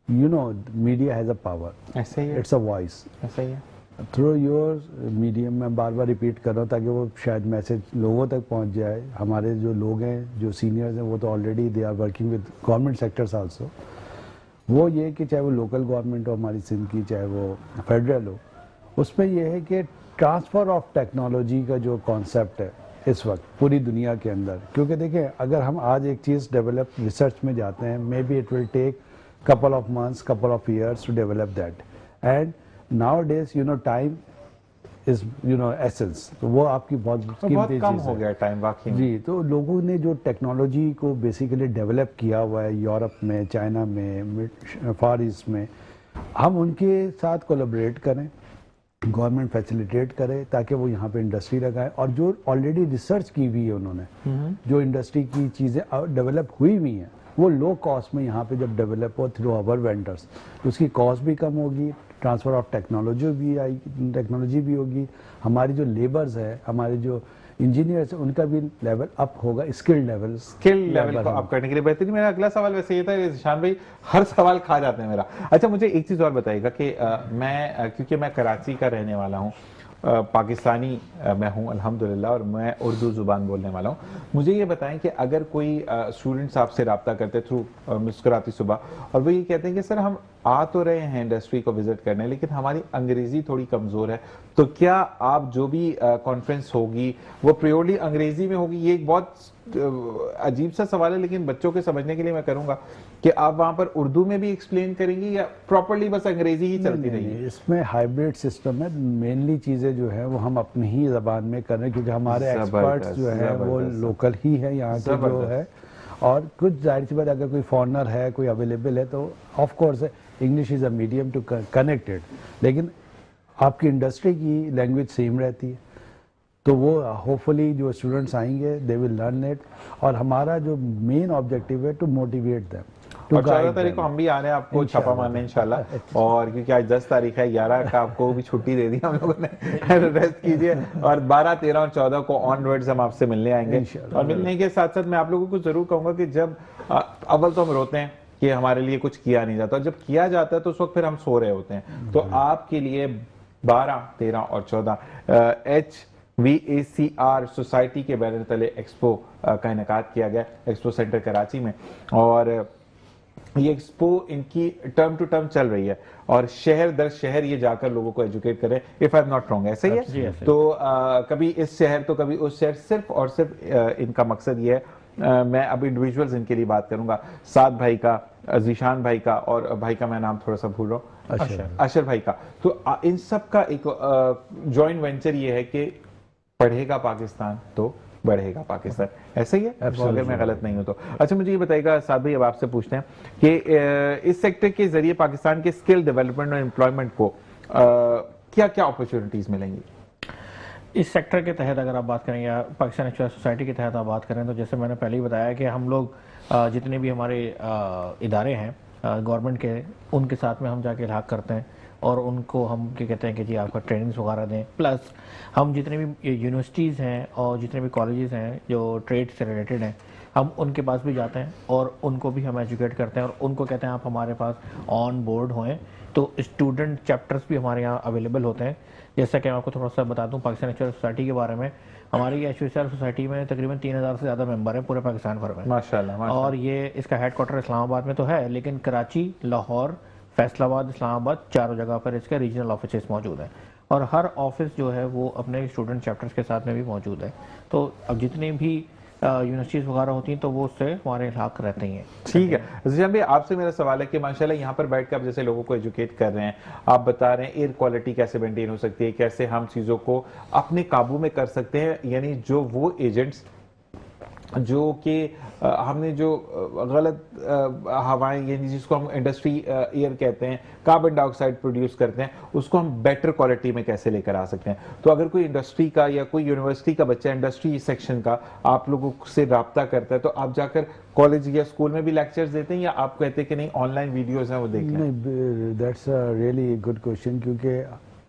you know media has a power, ऐसे ही है, इट्स अ वॉइस। ऐसा ही है। थ्रू योर मीडियम, मैं बार बार रिपीट कर रहा हूँ ताकि वो शायद मैसेज लोगों तक पहुँच जाए। हमारे जो लोग हैं, जो सीनियर्स हैं, वो तो already they are working with government sectors also. वो ये कि चाहे वो लोकल गवर्नमेंट हो हमारी सिंध की, चाहे वो फेडरल हो, उसमें ये है कि ट्रांसफ़र ऑफ टेक्नोलॉजी का जो कॉन्सेप्ट है इस वक्त पूरी दुनिया के अंदर, क्योंकि देखें अगर हम आज एक चीज़ डेवलप रिसर्च में जाते हैं, maybe it will take couple of months, couple of years to develop that, and nowadays you know time is you know essence, तो वो आपकी बहुत कीमती कम चीज़ हो है। गया टाइम वाकई में। जी, तो लोगों ने जो टेक्नोलॉजी को बेसिकली डेवलप किया हुआ है यूरोप में, चाइना में, फार ईस्ट में, हम उनके साथ कोलैबोरेट करें, गवर्नमेंट फैसिलिटेट करे ताकि वो यहाँ पे इंडस्ट्री लगाए, और जो ऑलरेडी रिसर्च की हुई है उन्होंने, जो इंडस्ट्री की चीज़ें डेवलप हुई हुई हैं, वो लो कॉस्ट में यहाँ पे जब डेवलप हो थ्रू आवर वेंडर्स, तो उसकी कॉस्ट भी कम होगी, ट्रांसफ़र ऑफ टेक्नोलॉजी भी होगी, हमारी जो लेबर्स है, हमारे जो इंजीनियर्स हैं, उनका भी लेवल अप होगा, स्किल लेवल को अप करने के लिए बेहतरीन। मेरा अगला सवाल वैसे ये था, जिशान भाई हर सवाल खा जाते हैं मेरा। अच्छा, मुझे एक चीज़ और बताइएगा कि क्योंकि मैं कराची का रहने वाला हूँ, पाकिस्तानी मैं हूँ अल्हम्दुलिल्लाह, और मैं उर्दू ज़ुबान बोलने वाला हूँ। मुझे ये बताएं कि अगर कोई स्टूडेंट्स आपसे रब्ता करते थ्रू मुस्कुराती सुबह, और वो ये कहते हैं कि सर हम आ तो रहे हैं इंडस्ट्री को विजिट करने, लेकिन हमारी अंग्रेज़ी थोड़ी कमज़ोर है, तो क्या आप जो भी कॉन्फ्रेंस होगी वो प्योरली अंग्रेज़ी में होगी? ये एक बहुत अजीब सा सवाल है, लेकिन बच्चों के समझने के लिए मैं करूँगा कि आप वहाँ पर उर्दू में भी एक्सप्लेन करेंगी या प्रॉपरली बस अंग्रेज़ी ही चलती रहेगी? इसमें हाइब्रिड सिस्टम है, मेनली चीज़ें जो है वो हम अपनी ही ज़बान में कर रहे हैं, क्योंकि हमारे एक्सपर्ट्स जो है वो लोकल ही है यहाँ के जो है, और कुछ जाहिर सी बात अगर कोई फॉरनर है, कोई अवेलेबल है, तो of course English is a medium to connected, लेकिन आपकी इंडस्ट्री की लैंग्वेज सेम रहती है, तो वो होपफुली जो स्टूडेंट्स आएंगे दे विल लर्न इट, और हमारा जो मेन ऑब्जेक्टिव है टू मोटिवेट देम। और 14 तारीख को हम भी आ रहे हैं आपको छापा मारने इंशाल्लाह, और क्योंकि आज 10 तारीख है, 11 का आपको भी छुट्टी दे दी हम लोगों ने, रेस्ट कीजिए, और 12, 13 और 14 को ऑनवर्ड्स हम आपसे मिलने आएंगे। और मिलने के साथ साथ मैं आप लोगों को जरूर कहूंगा कि जब अव्वल तो हम रोते हैं कि हमारे लिए कुछ किया नहीं जाता, और जब किया जाता है तो उस वक्त फिर हम सो रहे होते हैं। तो आपके लिए 12, 13 और 14 HVACR सोसाइटी के बैनर तले एक्सपो का इनेकाद किया गया, एक्सपो सेंटर कराची में, और ये एक्सपो इनकी टर्म टू टर्म चल रही है, और शहर दर शहर ये जाकर लोगों को एजुकेट करें, if I am not wrong, ऐसा ही है? तो कभी इस शहर तो कभी उस शहर, सिर्फ और सिर्फ इनका मकसद ये है, मैं अब इंडिविजुअल्स इनके लिए बात करूंगा, साद भाई का, जीशान भाई का, और भाई का मैं नाम थोड़ा सा भूल रहा हूँ, अशर भाई का। तो इन सब का एक जॉइंट वेंचर ये है कि पढ़ेगा पाकिस्तान तो बढ़ेगा पाकिस्तान, ऐसा ही है अगर मैं गलत नहीं हूं तो। अच्छा, मुझे ये बताइएगा साद भाई, अब आपसे पूछते हैं कि इस सेक्टर के जरिए पाकिस्तान के स्किल डेवलपमेंट और एम्प्लॉयमेंट को क्या क्या अपॉर्चुनिटीज मिलेंगी? इस सेक्टर के तहत अगर आप बात करें, या पाकिस्तान एचआर सोसाइटी के तहत आप बात करें, तो जैसे मैंने पहले ही बताया कि हम लोग जितने भी हमारे इदारे हैं गवर्नमेंट के, उनके साथ में हम जाके इलाक़ करते हैं, और उनको हम क्या कहते हैं कि जी आपका ट्रेनिंग्स वगैरह दें, प्लस हम जितने भी यूनिवर्सिटीज़ हैं और जितने भी कॉलेजेस हैं जो ट्रेड से रिलेटेड हैं, हम उनके पास भी जाते हैं और उनको भी हम एजुकेट करते हैं, और उनको कहते हैं आप हमारे पास ऑन बोर्ड होएं। तो स्टूडेंट चैप्टर्स भी हमारे यहाँ अवेलेबल होते हैं। जैसा कि मैं आपको थोड़ा सा बता दूं पाकिस्तान एचआर सोसाइटी के बारे में, हमारी एचआर सोसाइटी में तकरीबन 3000 से ज़्यादा मेंबर हैं पूरे पाकिस्तान भर में, माशाल्लाह। और ये इसका हेडक्वार्टर इस्लामाबाद में तो है, लेकिन कराची, लाहौर, फैसलाबाद, इस्लामाबाद, चारों जगह पर इसके रीजनल ऑफिस मौजूद हैं, और हर ऑफिस जो है वो अपने स्टूडेंट चैप्टर्स के साथ में भी मौजूद है। तो अब जितनी भी यूनिवर्सिटीज़ वगैरह होती हैं तो वो उससे हमारे इलाक़ रहते ही हैं। ठीक है जीशान भाई, आपसे मेरा सवाल है कि माशाल्लाह यहाँ पर बैठ कर आप जैसे लोगों को एजुकेट कर रहे हैं, आप बता रहे हैं एयर क्वालिटी कैसे मेंटेन हो सकती है, कैसे हम चीज़ों को अपने काबू में कर सकते हैं, यानी जो वो एजेंट्स जो कि हमने जो गलत हवाएं, यानी जिसको हम इंडस्ट्री एयर कहते हैं, कार्बन डाइऑक्साइड प्रोड्यूस करते हैं, उसको हम बेटर क्वालिटी में कैसे लेकर आ सकते हैं। तो अगर कोई इंडस्ट्री का या कोई यूनिवर्सिटी का बच्चा इंडस्ट्री सेक्शन का आप लोगों से राब्ता करता है, तो आप जाकर कॉलेज या स्कूल में भी लेक्चर्स देते हैं या आप कहते हैं कि नहीं ऑनलाइन वीडियोस हैं वो देख लें? नहीं, that's a really good question, क्योंकि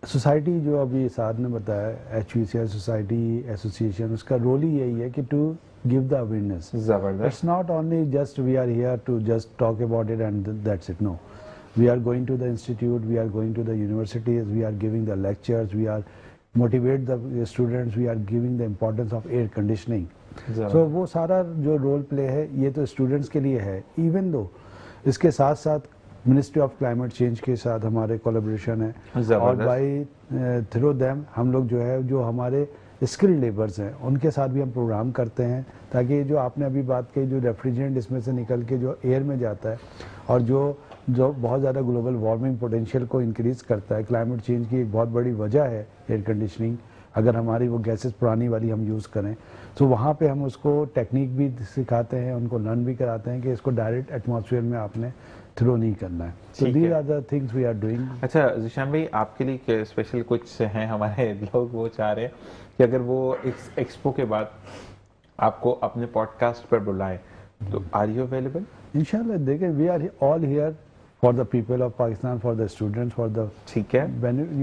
सोसाइटी जो अभी साथ ने बताया HVCR सोसाइटी एसोसिएशन, उसका रोल ही यही है कि टू give the awareness. जबरदस्त। It's not only just we are here to just talk about it and that's it. No, we are going to the institute, we are going to the universities, we are giving the lectures, we are motivate the students, we are giving the importance of air conditioning. So वो सारा जो role play है ये तो students के लिए है। Even though इसके साथ साथ मिनिस्ट्री ऑफ क्लाइमेट चेंज के साथ हमारे कोलैबोरेशन है और बाई थ्रू देम हम लोग जो है जो हमारे स्किल्ड लेबर्स हैं उनके साथ भी हम प्रोग्राम करते हैं, ताकि जो आपने अभी बात की जो रेफ्रिजरेंट इसमें से निकल के जो एयर में जाता है और जो बहुत ज़्यादा ग्लोबल वार्मिंग पोटेंशियल को इंक्रीज करता है, क्लाइमेट चेंज की एक बहुत बड़ी वजह है एयर कंडीशनिंग। अगर हमारी वो गैसेस पुरानी वाली हम यूज़ करें तो वहाँ पे हम उसको टेक्निक भी सिखाते हैं, उनको लर्न भी कराते हैं कि इसको डायरेक्ट एटमॉस्फेयर में आपने थ्रो नहीं करना है। So these are the things we are doing. अच्छा ज़ीशान भाई, आपके लिए स्पेशल कुछ हैं हमारे लोग वो चाह रहे हैं कि अगर वो एक्सपो के बाद आपको अपने पॉडकास्ट पर बुलाएं तो आर यू अवेलेबल? इंशाल्लाह, देखिए we are all here for the people of Pakistan, for the students, for the ठीक है,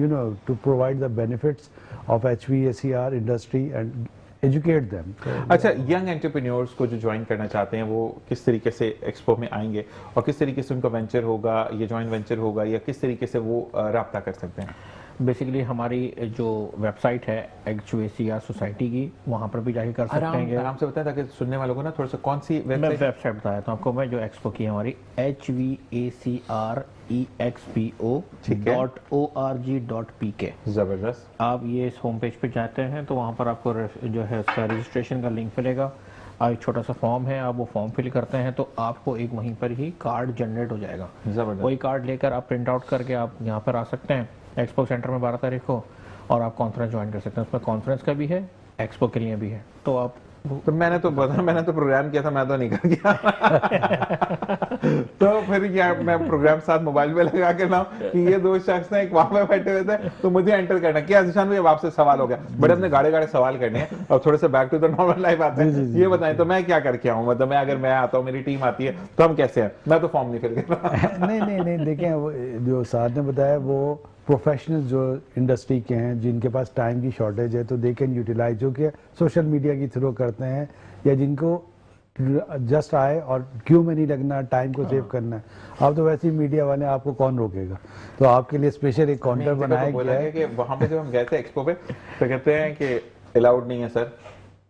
you know to provide the benefits of HVACR industry and educate them. अच्छा, यंग एंटरप्रेन्योर्स को जो ज्वाइन करना चाहते हैं वो किस तरीके से एक्सपो में आएंगे और किस तरीके से उनका वेंचर होगा या जॉइंट वेंचर होगा या किस तरीके से वो राब्ता कर सकते हैं? बेसिकली हमारी जो वेबसाइट है HVACR सोसाइटी की, वहाँ पर भी जाके कर सकते हैं। आराम से बताएं ताकि सुनने वालों को ना थोड़ा सा कौन सी वेबसाइट बताया तो आपको मैं, जो एक्सपो की है हमारी HVACREXPO.org.pk। जबरदस्त। आप ये इस होम पेज पे जाते हैं तो वहाँ पर आपको जो है उसका रजिस्ट्रेशन का लिंक मिलेगा। एक छोटा सा फॉर्म है, आप वो फॉर्म फिल करते हैं तो आपको एक वहीं पर ही कार्ड जनरेट हो जाएगा। जबरदस्त। वही कार्ड लेकर आप प्रिंट आउट करके आप यहाँ पर आ सकते हैं एक्सपो सेंटर में 12 तारीख को, और आप कॉन्फ्रेंस ज्वाइन कर सकते हैं। उसमें कॉन्फ्रेंस का भी है, एक्सपो के लिए भी है। तो आप तो मैंने तो प्रोग्राम किया था, मैं तो नहीं कर गया। तो फिर क्या मैं प्रोग्राम साथ मोबाइल में लगा के ना कि ये दो शख्स हैं, एक वहां पे बैठे हुए थे तो मुझे एंटर करना क्या? ज़ीशान भाई अब आपसे सवाल हो गया, बड़े अपने गाड़े सवाल करने हैं और थोड़े से back to the normal life आते हैं। ये बताएं तो मैं क्या करके आऊँ, मतलब मैं अगर मैं आता हूँ, मेरी टीम आती है तो हम कैसे हैं? मैं तो फॉर्म नहीं फिल कर रहा। नहीं देखें, जो साथ ने बताया वो प्रोफेशनल्स जो इंडस्ट्री के हैं जिनके पास टाइम की शॉर्टेज है तो दे कैन यूटिलाइज, जो कि सोशल मीडिया की थ्रू करते हैं या जिनको जस्ट आए और क्यों में नहीं लगना, टाइम को सेव करना है। आप तो वैसे ही मीडिया वाले, आपको कौन रोकेगा? तो आपके लिए स्पेशल एक काउंटर बनाया गया है कि वहां पे जब हम गए थे एक्सपो पे तो कहते हैं कि अलाउड नहीं है सर।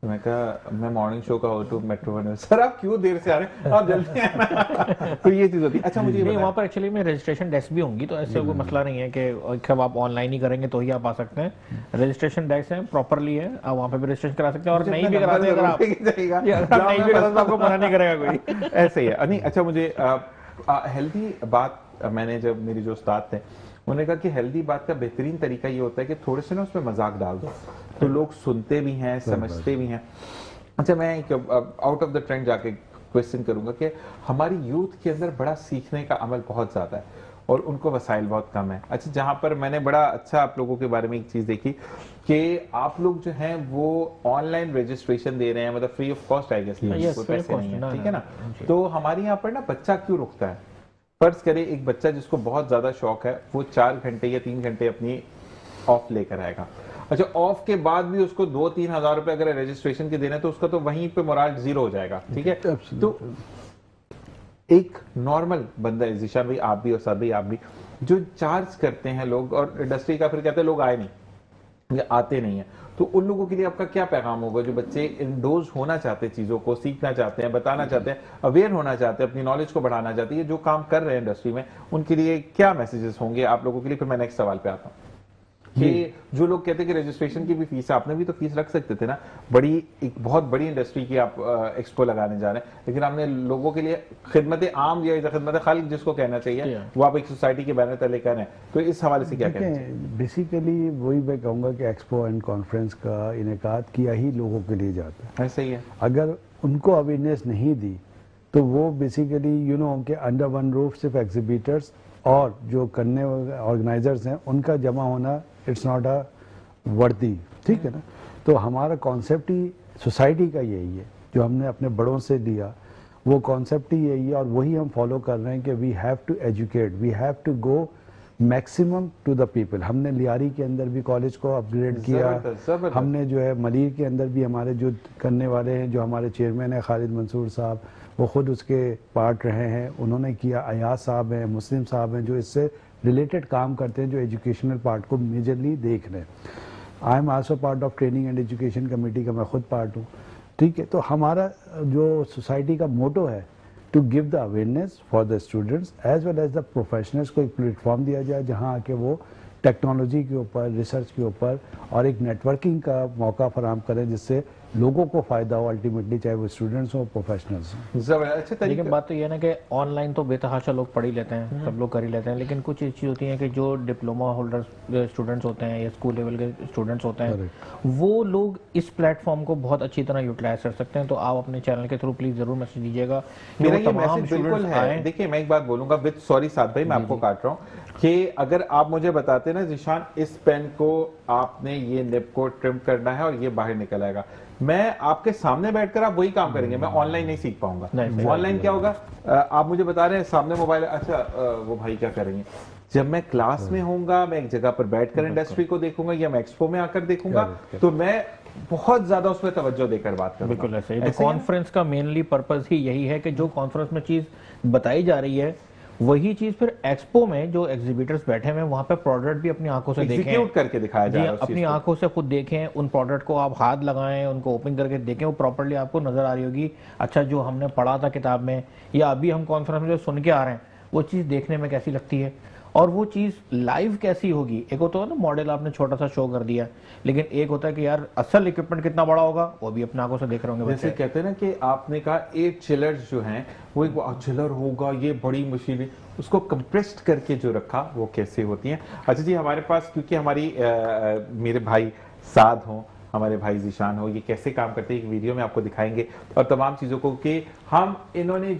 मैं कहा मैं मॉर्निंग शो का हो टू मेट्रो वन। सर आप क्यों देर से आ रहे हैं, आप जल्दी आना। तो ये चीज होती है। अच्छा मुझे नहीं, वहाँ पर एक्चुअली में रजिस्ट्रेशन डेस्क भी होंगी, तो ऐसे कोई मसला नहीं है कि कब आप ऑनलाइन ही करेंगे तो ही आप आ सकते हैं। रजिस्ट्रेशन डेस्क है, प्रॉपरली है, आप वहाँ पे भी रजिस्ट्रेशन करा सकते हैं। और नहीं भी कराते अगर आप नहीं भी कराते तो आपको मना नहीं करेगा कोई। ऐसे ही है। नहीं अच्छा, मुझे हेल्दी बात, मैंने जब मेरी जो उस्ताद थे उन्होंने कहा कि हेल्दी बात का बेहतरीन तरीका ये होता है कि थोड़े से ना उसमें मजाक डाल दो तो लोग सुनते भी हैं, समझते भी हैं। अच्छा मैं एक आउट ऑफ द ट्रेंड जाके क्वेश्चन करूंगा कि हमारी यूथ के अंदर बड़ा सीखने का अमल बहुत ज्यादा है और उनको वसाइल बहुत कम है। अच्छा, जहां पर मैंने बड़ा अच्छा आप लोगों के बारे में एक चीज देखी कि आप लोग जो हैं वो ऑनलाइन रजिस्ट्रेशन दे रहे हैं, मतलब free of cost I guess, कोई पैसे नहीं है, ठीक है ना? तो हमारे यहाँ पर ना बच्चा क्यों रुकता है? फर्ज करें एक बच्चा जिसको बहुत ज्यादा शौक है वो 4 घंटे या 3 घंटे अपनी ऑफ लेकर आएगा। अच्छा, ऑफ के बाद भी उसको 2-3 हजार रुपए अगर रजिस्ट्रेशन के देने तो उसका तो वहीं पे मोराल जीरो हो जाएगा, ठीक है? तो एक नॉर्मल बंदा है, ज़ीशान भाई आप भी और साद भाई आप भी, जो चार्ज करते हैं लोग और इंडस्ट्री का फिर कहते हैं लोग आए नहीं या आते नहीं है, तो उन लोगों के लिए आपका क्या पैगाम होगा जो बच्चे इंडोज होना चाहते हैं, चीजों को सीखना चाहते हैं, बताना चाहते हैं, अवेयर होना चाहते हैं, अपनी नॉलेज को बढ़ाना चाहते हैं, जो काम कर रहे हैं इंडस्ट्री में, उनके लिए क्या मैसेजेस होंगे आप लोगों के लिए? फिर मैं नेक्स्ट सवाल पे आता हूँ कि जो लोग कहते हैं कि रजिस्ट्रेशन की भी फीस है, आपने भी तो फीस रख सकते थे ना, बड़ी एक बहुत बड़ी इंडस्ट्री की आप एक्सपो लगाने जा रहे हैं, लेकिन आपने लोगों के लिए खिदमत आम या खिदमत खालिक जिसको कहना चाहिए वो आप एक सोसाइटी के बैनर तले कह रहे हैं, तो इस हवाले से क्या कहना चाहिए? बेसिकली वही मैं कहूँगा कि एक्सपो एंड कॉन्फ्रेंस का इनेकाद किया ही लोगों के लिए जाता है। ऐसा ही है। अगर उनको अवेयरनेस नहीं दी तो वो बेसिकली उनके अंडर वन रूफ सिर्फ एग्जिबिटर्स और जो करने ऑर्गेनाइजर्स हैं उनका जमा होना इट्स नॉट अ वर्दी, ठीक है ना। तो हमारा कॉन्सेप्ट ही सोसाइटी का यही है, जो हमने अपने बड़ों से लिया वो कॉन्सेप्ट ही यही है और वही हम फॉलो कर रहे हैं कि we have to educate, we have to go maximum to the people. हमने लियारी के अंदर भी कॉलेज को अपग्रेड किया, हमने जो है मलीर के अंदर भी हमारे जो करने वाले हैं, जो हमारे चेयरमैन है खालिद मंसूर साहब, वो खुद उसके पार्ट रहे हैं, उन्होंने किया। अयाज साहब हैं, मुस्लिम साहब हैं, जो इससे रिलेटेड काम करते हैं, जो एजुकेशनल पार्ट को मेजरली देख रहे हैं। I am also part of training and education committee का मैं खुद पार्ट हूँ, ठीक है। तो हमारा जो सोसाइटी का मोटो है to give the awareness for the students as well as the professionals को एक प्लेटफॉर्म दिया जाए जहाँ आके वो टेक्नोलॉजी के ऊपर, रिसर्च के ऊपर और एक नेटवर्किंग का मौका फराहम करें जिससे लोगों को फायदा हो अल्टीमेटली, चाहे वो स्टूडेंट्स हो प्रोफेशनल्स हो। अच्छा, लेकिन बात तो ये है ना कि ऑनलाइन तो बेतहाशा लोग पढ़ ही लेते हैं, सब लोग कर ही लेते हैं, लेकिन कुछ चीज़ होती है कि जो डिप्लोमा होल्डर्स स्टूडेंट्स होते हैं या स्कूल लेवल के स्टूडेंट्स होते हैं वो लोग इस प्लेटफॉर्म को बहुत अच्छी तरह यूटिलाइज कर सकते हैं। तो आप अपने चैनल के थ्रू प्लीज जरूर मैसेज दीजिएगा। मेरा ये मैसेज बिल्कुल है। देखिए मैं एक बात बोलूंगा विद सॉरी साद भाई, मैं आपको काट रहा हूँ कि अगर आप मुझे बताते ना जिशान इस पेन को आपने ये निब को ट्रिम करना है और ये बाहर निकल आएगा, मैं आपके सामने बैठकर आप वही काम करेंगे, मैं ऑनलाइन नहीं सीख पाऊंगा। ऑनलाइन क्या होगा, आप मुझे बता रहे हैं सामने मोबाइल, अच्छा वो भाई क्या करेंगे। जब मैं क्लास में होऊंगा, मैं एक जगह पर बैठकर इंडस्ट्री को देखूंगा या मैं एक्सपो में आकर देखूंगा, तो मैं बहुत ज्यादा उसमें तवज्जो देकर बात करूंगा। बिल्कुल ऐसे ही। तो कॉन्फ्रेंस का मेनली पर्पस ही यही है कि जो कॉन्फ्रेंस में चीज बताई जा रही है वही चीज फिर एक्सपो में जो एग्जीबिटर्स बैठे हुए हैं वहां पे प्रोडक्ट भी अपनी आंखों से देखें, करके दिखाया जा रहा है, अपनी आंखों से खुद देखें, उन प्रोडक्ट को आप हाथ लगाएं, उनको ओपन करके देखें, वो प्रॉपर्ली आपको नजर आ रही होगी। अच्छा जो हमने पढ़ा था किताब में या अभी हम कॉन्फ्रेंस में जो सुन के आ रहे हैं वो चीज देखने में कैसी लगती है और वो चीज लाइव कैसी होगी। एक होता है ना मॉडल आपने छोटा सा शो कर दिया, लेकिन एक होता है कि यार असल इक्विपमेंट कितना बड़ा होगा वो भी अपने आंखों से देख रहे होंगे। जैसे कहते हैं ना कि आपने कहा 8 चिलर्स जो हैं वो एक चिलर होगा, ये बड़ी मशीनें उसको कंप्रेस्ड करके जो रखा वो कैसे होती हैं। अच्छा जी, हमारे पास क्योंकि हमारी मेरे भाई साद हों, हमारे भाई जिशान हो, ये कैसे काम करते हैं एक वीडियो में आपको दिखाएंगे और तमाम चीज़ों को कि हम इन्होंने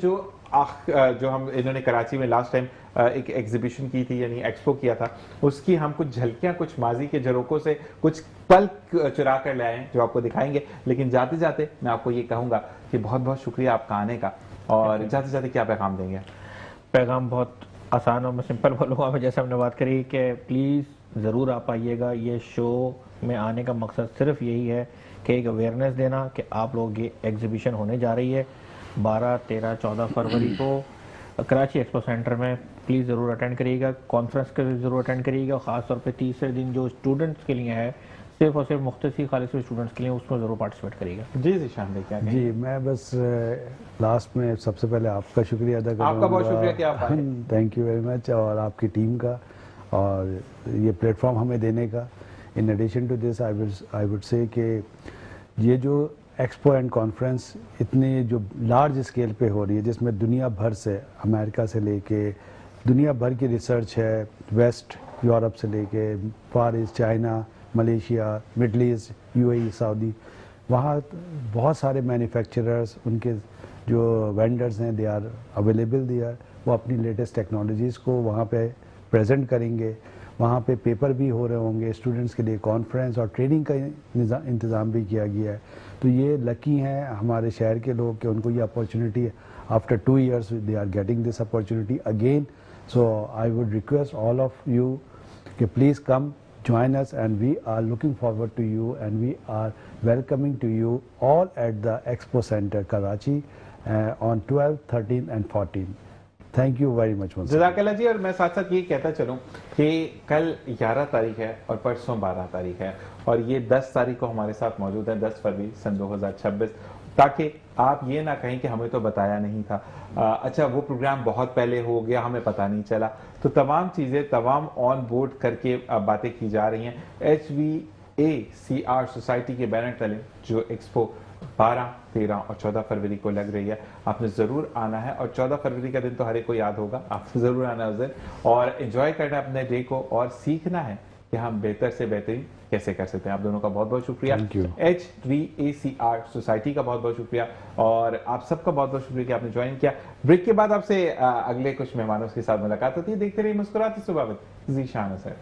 इन्होंने कराची में लास्ट टाइम एक एग्जीबिशन की थी यानी एक्सपो किया था, उसकी हम कुछ झलकियां कुछ माजी के झरोकों से कुछ पल चुरा कर लाए हैं जो आपको दिखाएंगे। लेकिन जाते जाते मैं आपको ये कहूँगा कि बहुत बहुत शुक्रिया आपका आने का, और जाते जाते क्या पैगाम देंगे? पैगाम बहुत आसान और मैं सिंपल बोलूँगा, जैसे हमने बात करी कि प्लीज़ ज़रूर आप आइएगा। ये शो में आने का मकसद सिर्फ यही है कि एक अवेयरनेस देना कि आप लोग ये एग्जीबिशन होने जा रही है 12, 13, 14 फरवरी को कराची एक्सपो सेंटर में। प्लीज़ ज़रूर अटेंड करिएगा, कॉन्फ्रेंस के ज़रूर अटेंड करिएगा। ख़ासतौर पे तीसरे दिन जो स्टूडेंट्स के लिए है सिर्फ और सिर्फ मुख्तसर खालिद स्टूडेंट्स के लिए, उसमें ज़रूर पार्टिसिपेट करिएगा। जी जिशान भाई क्या जी, मैं बस लास्ट में सबसे पहले आपका शुक्रिया अदा करूँगा। आपका बहुत शुक्रिया कि आप आए। थैंक यू वेरी मच, और आपकी टीम का और ये प्लेटफॉर्म हमें देने का। In addition to this I would say कि ये जो एक्सपो एंड कॉन्फ्रेंस इतनी जो लार्ज स्केल पे हो रही है, जिसमें दुनिया भर से, अमेरिका से लेके दुनिया भर की रिसर्च है, वेस्ट यूरोप से लेके far east, China, Malaysia, middle east, UAE, Saudi, वहाँ बहुत सारे मैन्युफैक्चरर्स, उनके जो वेंडर्स हैं, दे आर अवेलेबल देयर। वो अपनी लेटेस्ट टेक्नोलॉजीज़ को वहाँ पे प्रेजेंट करेंगे। वहाँ पे पेपर भी हो रहे होंगे, स्टूडेंट्स के लिए कॉन्फ्रेंस और ट्रेनिंग का इंतज़ाम भी किया गया है। तो ये लकी हैं हमारे शहर के लोग कि उनको ये opportunity after 2 years they are getting this opportunity again. So I would request all of you कि please come join us, and we are looking forward to you, and we are welcoming to you all at the Expo Center Karachi on 12, 13 and 14. Thank you very much once. जज़ाकल्लाह जी। और मैं साथ साथ ये कहता चलूँ कि कल 11 तारीख है और परसों 12 तारीख है और ये 10 तारीख को हमारे साथ मौजूद है, 10 फरवरी सन 2026, ताकि आप ये ना कहें कि हमें तो बताया नहीं था, अच्छा वो प्रोग्राम बहुत पहले हो गया हमें पता नहीं चला। तो तमाम चीज़ें तमाम ऑन बोर्ड करके बातें की जा रही हैं। HVACR सोसाइटी के बैनर तले जो एक्सपो 12, 13 और 14 फरवरी को लग रही है, आपने ज़रूर आना है। और 14 फरवरी का दिन तो हर एक को याद होगा, आपने ज़रूर आना है उस दिन और एंजॉय करना है अपने डे को और सीखना है कि हम बेहतर से बेहतरीन कैसे कर सकते हैं। आप दोनों का बहुत बहुत शुक्रिया। Thank you. H3ACR सोसाइटी का बहुत बहुत शुक्रिया और आप सबका बहुत बहुत शुक्रिया कि आपने ज्वाइन किया। ब्रेक के बाद आपसे अगले कुछ मेहमानों के साथ मुलाकात होती है। देखते रहिए मुस्कुराते सुबह विद ज़ीशान असर।